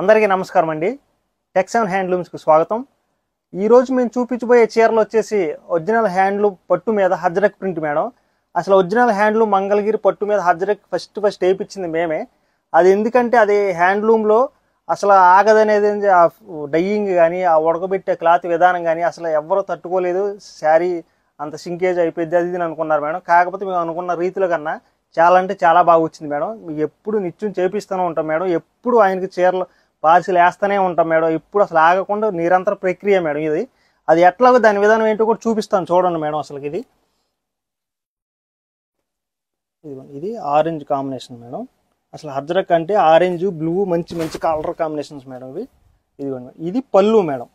అందరికీ నమస్కారం అండి. టెక్సన్ హ్యాండ్లూమ్స్కి స్వాగతం. ఈరోజు మేము చూపించబోయే చీరలు వచ్చేసి ఒరిజినల్ హ్యాండ్లూమ్ పట్టు మీద హజ్రక్ ప్రింట్ మేడం. అసలు ఒరిజినల్ హ్యాండ్లూమ్ మంగళగిరి పట్టు మీద హజ్రక్ ఫస్ట్ వేయించింది మేమే. అది ఎందుకంటే అది హ్యాండ్లూమ్లో అసలు ఆగదనేది ఆ డయ్యింగ్ కానీ ఆ ఉడకబెట్టే క్లాత్ విధానం కానీ అసలు ఎవరో తట్టుకోలేదు. శారీ అంత సింకేజ్ అయిపోయింది అది అనుకున్నారు మేడం. కాకపోతే మేము అనుకున్న రీతిలో కన్నా చాలా అంటే చాలా బాగా వచ్చింది మేడం. మీకు ఎప్పుడు నిత్యం చేపిస్తూనే ఉంటాం మేడం. ఎప్పుడు ఆయనకి చీరలు పార్సిల్ వేస్తూనే ఉంటాం మేడం. ఇప్పుడు అసలు ఆగకుండా నిరంతర ప్రక్రియ మేడం ఇది. అది ఎట్లాగో దాని విధానం ఏంటో కూడా చూపిస్తాను చూడండి మేడం. అసలు ఇది ఆరెంజ్ కాంబినేషన్ మేడం. అసలు హజ్రక్ అంటే ఆరెంజ్ బ్లూ మంచి మంచి కలర్ కాంబినేషన్స్ మేడం ఇవి. ఇది పళ్ళు మేడం.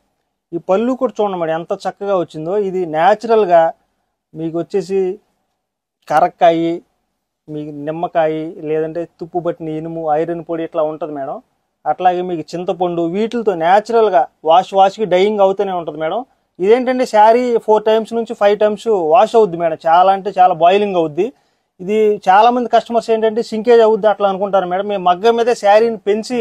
ఈ పళ్ళు కూడా చూడండి మేడం ఎంత చక్కగా వచ్చిందో. ఇది న్యాచురల్గా మీకు వచ్చేసి కరక్కాయి, మీకు నిమ్మకాయ, లేదంటే తుప్పు పట్టిన ఇనుము, ఐరన్ పొడి ఇట్లా ఉంటుంది మేడం. అట్లాగే మీకు చింతపండు వీటితో న్యాచురల్గా వాష్కి డైయింగ్ అవుతూనే ఉంటుంది మేడం. ఇదేంటంటే శారీ 4 times నుంచి 5 times వాష్ అవుద్ది మేడం. చాలా అంటే చాలా బాయిలింగ్ అవుద్ది. ఇది చాలా మంది కస్టమర్స్ ఏంటంటే సింకేజ్ అవుద్ది అట్లా అనుకుంటారు మేడం. మేము మగ్గం మీదే శారీని పెంచి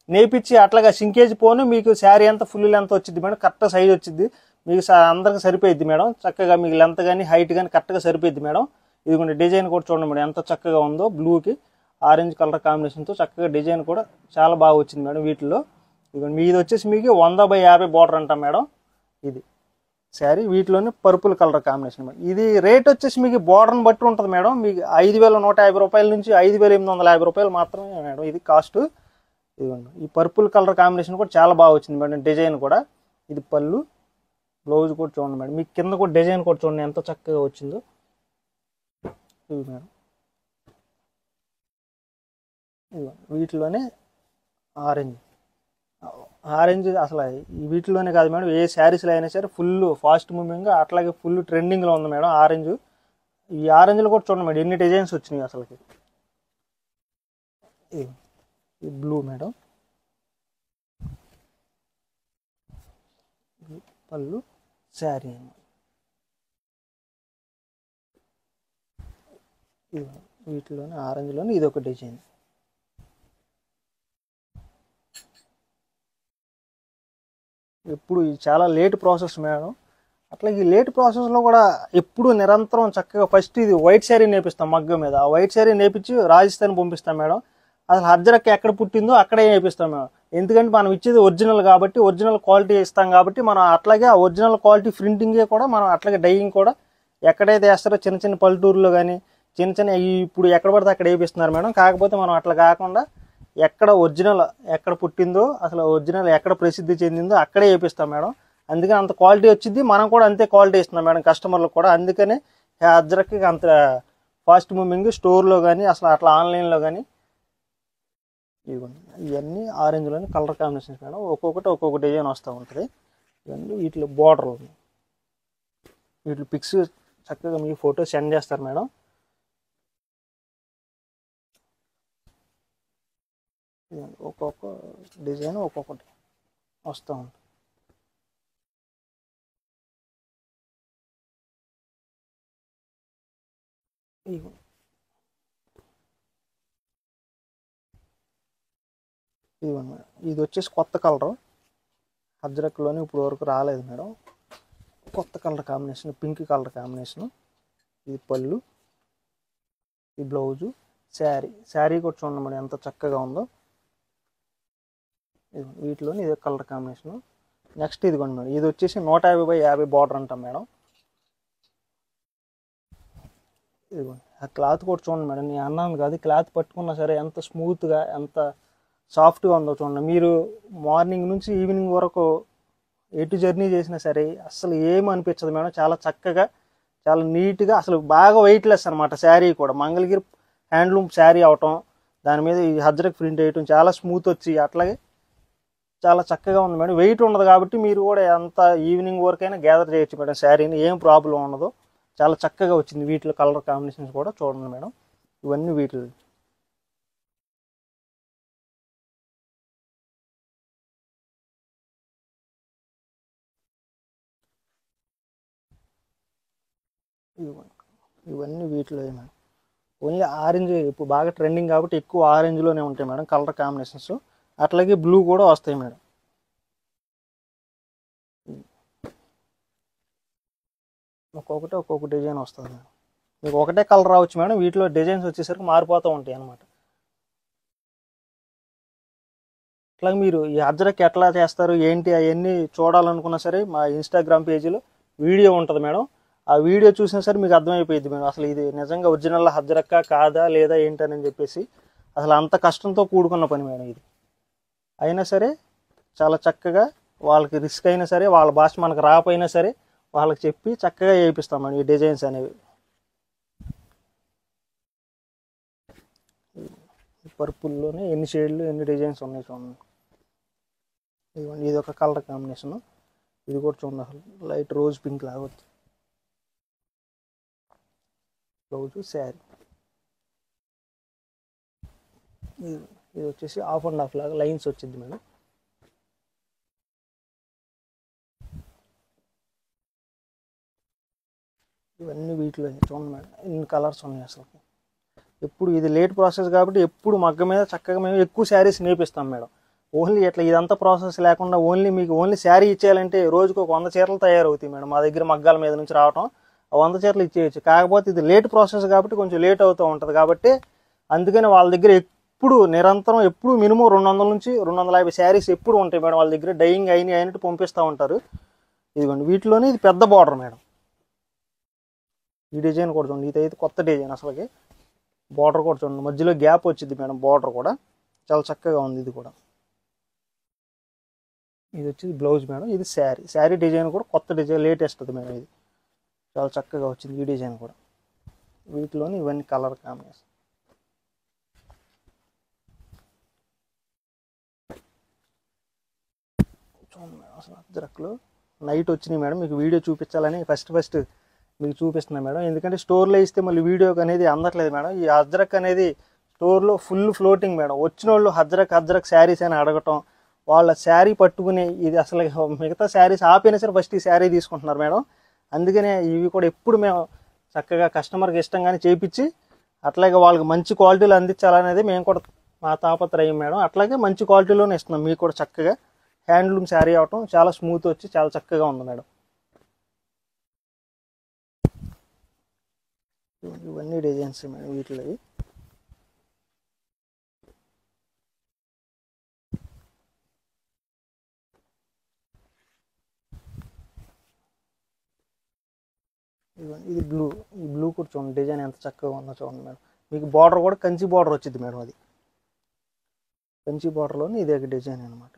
నేపించి అట్లాగా సింకేజ్ పోను మీకు శారీ అంతా ఫుల్ లెంత్ వచ్చింది మేడం. కరెక్ట్ సైజ్ వచ్చింది మీకు అందరికి సరిపోయిద్ది మేడం. చక్కగా మీకు లెంత్ కానీ హైట్ కానీ కరెక్ట్గా సరిపోయిద్ది మేడం. ఇదిగోండి డిజైన్ కూడా చూడండి మేడం ఎంత చక్కగా ఉందో. బ్లూకి ఆరెంజ్ కలర్ కాంబినేషన్తో చక్కగా డిజైన్ కూడా చాలా బాగా వచ్చింది మేడం. వీటిలో ఇదిగోండి మీది వచ్చేసి మీకు 100/50 బార్డర్ అంటాం మేడం. ఇది శారీ వీటిలోనే పర్పుల్ కలర్ కాంబినేషన్ మేడం. ఇది రేట్ వచ్చేసి మీకు బార్డర్ని బట్టి ఉంటుంది మేడం. మీకు 5,150 రూపాయల నుంచి 5,850 రూపాయలు మాత్రమే మేడం ఇది కాస్ట్. ఇదిగోండి ఈ పర్పుల్ కలర్ కాంబినేషన్ కూడా చాలా బాగా వచ్చింది మేడం. డిజైన్ కూడా ఇది పళ్ళు, బ్లౌజ్ కూడా చూడండి మేడం. మీకు కింద కూడా డిజైన్ కూడా చూడండి ఎంత చక్కగా వచ్చిందో. ఇది మేడం వీటిలోనే ఆరెంజ్ అసలు వీటిలోనే కాదు మేడం, ఏ శారీస్లో అయినా సరే ఫుల్ ఫాస్ట్ మూవింగ్ అట్లాగే ఫుల్ ట్రెండింగ్లో ఉంది మేడం ఆరెంజ్. ఈ ఆరెంజ్లో కూడా చూడండి మేడం ఎన్ని డిజైన్స్ వచ్చినాయి అసలుకి. ఈ బ్లూ మేడం, పళ్ళు, శారీ వీటిలోనే ఆరెంజ్లోనే ఇది ఒక డిజైన్. ఎప్పుడు చాలా లేట్ ప్రాసెస్ మేడం. అట్లాగే ఈ లేట్ ప్రాసెస్లో కూడా ఎప్పుడు నిరంతరం చక్కగా ఫస్ట్ ఇది వైట్ శారీ నేపిస్తాం మగ్గం మీద. ఆ వైట్ శారీ నేపించి రాజస్థాన్ పంపిస్తాం మేడం. అసలు హజ్రక్ ఎక్కడ పుట్టిందో అక్కడే నేపిస్తాం మేడం. ఎందుకంటే మనం ఇచ్చేది ఒరిజినల్ కాబట్టి ఒరిజినల్ క్వాలిటీ ఇస్తాం కాబట్టి మనం అట్లాగే ఆ ఒరిజినల్ క్వాలిటీ ప్రింటింగే కూడా మనం అట్లాగే డైయింగ్ కూడా ఎక్కడైతే వేస్తారో చిన్న చిన్న పల్లెటూరులో కానీ చిన్న ఇప్పుడు ఎక్కడ పడితే అక్కడ వేపిస్తున్నారు మేడం. కాకపోతే మనం అట్లా కాకుండా ఎక్కడ ఒరిజినల్ ఎక్కడ పుట్టిందో అసలు ఒరిజినల్ ఎక్కడ ప్రసిద్ధి చెందిందో అక్కడే వేపిస్తాం మేడం. అందుకని అంత క్వాలిటీ వచ్చింది, మనం కూడా అంతే క్వాలిటీ ఇస్తున్నాం మేడం కస్టమర్లకు కూడా. అందుకనే హజ్రక్కి అంత ఫాస్ట్ మూవింగ్ స్టోర్లో కానీ అసలు అట్లా ఆన్లైన్లో కానీ. ఇవన్నీ ఆరెంజ్లోని కలర్ కాంబినేషన్స్ మేడం. ఒక్కొక్క డిజైన్ వస్తూ ఉంటుంది. ఇవన్నీ వీటిలో బోర్డర్లు వీటి పిక్స్ చక్కగా మీ ఫోటో సెండ్ చేస్తారు మేడం. ఒక్కొక్క డిజైన్ ఒక్కొక్కటి వస్తూ ఉంటుంది. ఇది వచ్చేసి కొత్త కలరు హజ్రక్లోని ఇప్పుడు వరకు రాలేదు మేడం. కొత్త colour combination pink colour combination. ఇది పళ్ళు, ఈ బ్లౌజు, శారీ కూడా చూడండి మేడం ఎంత చక్కగా ఉందో. వీటిలోని ఇదే కలర్ కాంబినేషను. నెక్స్ట్ ఇదిగోండి మేడం ఇది వచ్చేసి 150/50 బార్డర్ అంటాం మేడం. ఇదిగోండి ఆ క్లాత్ కూడా చూడండి మేడం. నేను అన్నాను కాదు క్లాత్ పట్టుకున్నా సరే ఎంత స్మూత్గా ఎంత సాఫ్ట్గా ఉందో చూడండి. మీరు మార్నింగ్ నుంచి ఈవినింగ్ వరకు ఎటు జర్నీ చేసినా సరే అసలు ఏమి అనిపించదు మేడం. చాలా చక్కగా చాలా నీట్గా అసలు బాగా వెయిట్లెస్ అనమాట. శారీ కూడా మంగళగిరి హ్యాండ్లూమ్ శారీ అవటం దాని మీద ఈ హజ్రక్ ప్రింట్ వేయటం చాలా స్మూత్ వచ్చి అట్లాగే చాలా చక్కగా ఉంది మేడం. వెయిట్ ఉండదు కాబట్టి మీరు కూడా ఎంత ఈవినింగ్ వరకైనా గ్యాదర్ చేయొచ్చు మేడం. శారీని ఏం ప్రాబ్లం ఉండదు. చాలా చక్కగా వచ్చింది. వీటిలో కలర్ కాంబినేషన్స్ కూడా చూడండి మేడం. ఇవన్నీ వీటిలో ఇవన్నీ వీటిలో మేడం. ఓన్లీ ఆరెంజ్ ఇప్పుడు బాగా ట్రెండింగ్ కాబట్టి ఎక్కువ ఆరెంజ్లోనే ఉంటాయి మేడం కలర్ కాంబినేషన్స్. అట్లాగే బ్లూ కూడా వస్తాయి మేడం. ఒక్కొక్కటి ఒక్కొక్క డిజైన్ వస్తుంది మేడం. మీకు ఒకటే కలర్ రావచ్చు మేడం, వీటిలో డిజైన్స్ వచ్చేసరికి మారిపోతూ ఉంటాయి అన్నమాట. అట్లాగే మీరు ఈ అజ్రక్ ఎట్లా చేస్తారు ఏంటి అవన్నీ చూడాలనుకున్నా సరే మా ఇన్స్టాగ్రామ్ పేజీలో వీడియో ఉంటుంది మేడం. ఆ వీడియో చూసినా సరే మీకు అర్థమైపోయింది మేడం అసలు ఇది నిజంగా ఒరిజినల్ అజ్రక్కా కాదా లేదా ఏంటని చెప్పేసి. అసలు అంత కష్టంతో కూడుకున్న పని మేడం ఇది. అయినా సరే చాలా చక్కగా వాళ్ళకి రిస్క్ అయినా సరే వాళ్ళ భాష మనకు రాకపోయినా సరే వాళ్ళకి చెప్పి చక్కగా చేయిస్తాం మేడం ఈ డిజైన్స్ అనేవి. పర్పుల్లోనే ఎన్ని షేడ్లు ఎన్ని డిజైన్స్ ఉన్నాయి చూడండి. ఇదిగోండి ఇది ఒక కలర్ కాంబినేషన్, ఇది కూడా చూడండి అసలు లైట్ రోజ్ పింక్ లాగా వచ్చింది. బ్లౌజు శారీ ఇది వచ్చేసి హాఫ్ అండ్ హాఫ్ లాగా లైన్స్ వచ్చింది మేడం. ఇవన్నీ వీటిలో చూడండి మేడం ఎన్ని కలర్స్ ఉన్నాయి అసలు. ఎప్పుడు ఇది లేట్ ప్రాసెస్ కాబట్టి ఎప్పుడు మగ్గ మీద చక్కగా మేము ఎక్కువ శారీస్ నేపిస్తాం మేడం. ఓన్లీ ఇట్లా ఇదంతా ప్రాసెస్ లేకుండా ఓన్లీ శారీ ఇచ్చేయాలంటే రోజుకు ఒక 100 చీరలు తయారవుతాయి మేడం మా దగ్గర మగ్గాల మీద నుంచి రావటం. ఆ 100 చీరలు ఇచ్చేయచ్చు. కాకపోతే ఇది లేట్ ప్రాసెస్ కాబట్టి కొంచెం లేట్ అవుతూ ఉంటుంది కాబట్టి అందుకని వాళ్ళ దగ్గర ఎప్పుడు నిరంతరం ఎప్పుడు మినిమం 200 నుంచి 250 శారీస్ ఎప్పుడు ఉంటాయి మేడం వాళ్ళ దగ్గర. డైయింగ్ అయినట్టు పంపిస్తూ ఉంటారు. ఇదిగోండి వీటిలోనే ఇది పెద్ద బార్డర్ మేడం. ఈ డిజైన్ కూడా చూడండి, ఇది అయితే కొత్త డిజైన్ అసలుకి. బార్డర్ కూడా చూడండి మధ్యలో గ్యాప్ వచ్చింది మేడం. బార్డర్ కూడా చాలా చక్కగా ఉంది. ఇది కూడా ఇది వచ్చి బ్లౌజ్ మేడం. ఇది శారీ డిజైన్ కూడా కొత్త డిజైన్ లేటెస్ట్ అది మేడం. ఇది చాలా చక్కగా వచ్చింది ఈ డిజైన్ కూడా. వీటిలోని ఇవన్నీ కలర్ కాంబినేషన్. చూడండి మేడం అసలు అజ్రక్లో నైట్ వచ్చినాయి మేడం. మీకు వీడియో చూపించాలని ఫస్ట్ మీకు చూపిస్తున్నాను మేడం. ఎందుకంటే స్టోర్లో ఇస్తే మళ్ళీ వీడియోకి అనేది అందట్లేదు మేడం. ఈ అజ్రక్ అనేది స్టోర్లో ఫుల్ ఫ్లోటింగ్ మేడం. వచ్చిన వాళ్ళు అజ్రక్ శారీస్ అని అడగటం, వాళ్ళ శారీ పట్టుకుని ఇది అసలు మిగతా శారీస్ ఆపైనా సరే ఫస్ట్ ఈ శారీ తీసుకుంటున్నారు మేడం. అందుకనే ఇవి కూడా ఎప్పుడు మేము చక్కగా కస్టమర్కి ఇష్టంగానే చేయించి అట్లాగే వాళ్ళకి మంచి క్వాలిటీలో అందించాలనేది మేము కూడా మా తాపత్రయం మేడం. అట్లాగే మంచి క్వాలిటీలోనే ఇస్తున్నాం మీకు కూడా. చక్కగా హ్యాండ్లూమ్ శారీ అవటం చాలా స్మూత్ వచ్చి చాలా చక్కగా ఉంది మేడం. ఇవన్నీ డిజైన్స్ మేడం వీటిలో. ఇది ఈ బ్లూ కూడా చూడండి డిజైన్ ఎంత చక్కగా ఉందో చూడండి మేడం. మీకు బార్డర్ కూడా కంచి బార్డర్ వచ్చింది మేడం. అది కంచి బార్డర్లోని ఇది ఒక డిజైన్ అనమాట.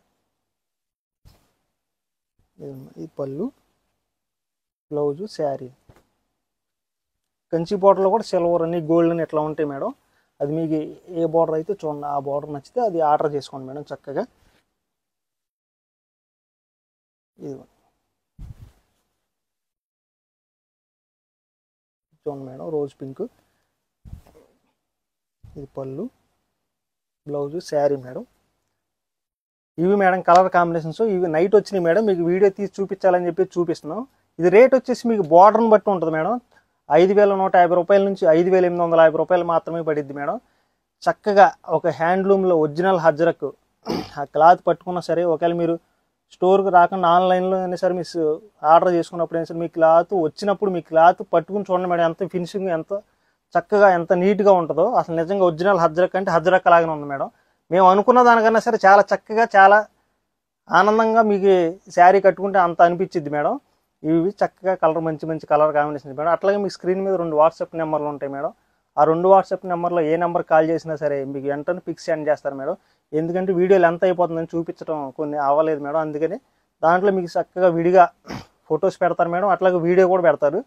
ఇది పళ్ళు, బ్లౌజు, శారీ. కంచి బార్డర్లో కూడా సిల్వర్ అని గోల్డ్ అని ఇట్లా ఉంటాయి మేడం. అది మీకు ఏ బార్డర్ అయితే చూడండి ఆ బార్డర్ నచ్చితే అది ఆర్డర్ చేసుకోండి మేడం చక్కగా. ఇది చూడండి మేడం రోజ్ పింక్. ఇది పళ్ళు, బ్లౌజు, శారీ మేడం. ఇవి మేడం కలర్ కాంబినేషన్స్. ఇవి నైట్ వచ్చినాయి మేడం. మీకు వీడియో తీసి చూపించాలని చెప్పి చూపిస్తున్నాం. ఇది రేట్ వచ్చేసి మీకు బార్డర్ని బట్టి ఉంటుంది మేడం. 5,150 రూపాయల నుంచి 5,850 రూపాయలు మాత్రమే పడిద్ది మేడం. చక్కగా ఒక హ్యాండ్లూమ్లో ఒరిజినల్ అజ్రక్ ఆ క్లాత్ పట్టుకున్నా సరే, ఒకవేళ మీరు స్టోర్కి రాకుండా ఆన్లైన్లో అయినా సరే మీరు ఆర్డర్ చేసుకున్నప్పుడు అయినా సరే మీ క్లాత్ వచ్చినప్పుడు మీ క్లాత్ పట్టుకుని చూడండి మేడం ఎంత ఫినిషింగ్ ఎంత చక్కగా ఎంత నీట్గా ఉంటుందో. అసలు నిజంగా ఒరిజినల్ అజ్రక్ అంటే అజ్రక్ లాగానే ఉంది మేడం. మేము అనుకున్న దానికన్నా సరే చాలా చక్కగా చాలా ఆనందంగా మీకు శారీ కట్టుకుంటే అంత అనిపించిద్ది మేడం. ఇవి చక్కగా కలర్ మంచి కలర్ కాంబినేషన్ మేడం. అట్లాగే మీకు స్క్రీన్ మీద 2 వాట్సాప్ నెంబర్లు ఉంటాయి మేడం. ఆ 2 వాట్సాప్ నెంబర్లో ఏ నెంబర్ కాల్ చేసినా సరే మీకు వెంటనే పిక్స్ సెండ్ చేస్తారు మేడం. ఎందుకంటే వీడియోలు ఎంత అయిపోతుందని చూపించడం కొన్ని అవ్వలేదు మేడం. అందుకని దాంట్లో మీకు చక్కగా విడిగా ఫొటోస్ పెడతారు మేడం. అట్లాగే వీడియో కూడా పెడతారు.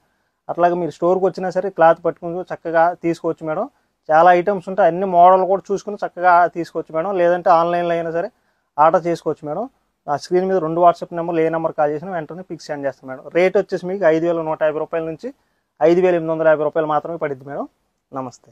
అట్లాగే మీరు స్టోర్కి వచ్చినా సరే క్లాత్ పట్టుకుని చక్కగా తీసుకోవచ్చు మేడం. చాలా ఐటమ్స్ ఉంటాయి. అన్ని మోడల్ కూడా చూసుకుని చక్కగా తీసుకోవచ్చు మేడం. లేదంటే ఆన్లైన్లో అయినా సరే ఆర్డర్ చేసుకోవచ్చు మేడం. ఆ స్క్రీన్ మీద 2 వాట్సాప్ నెంబర్లు ఏ నెంబర్ కాల్ చేసినా వెంటనే పిక్స్ సెండ్ చేస్తాం మేడం. రేట్ వచ్చేసి మీకు 5,150 రూపాయల నుంచి 5,850 రూపాయలు మాత్రమే పడుద్ది మేడం. నమస్తే.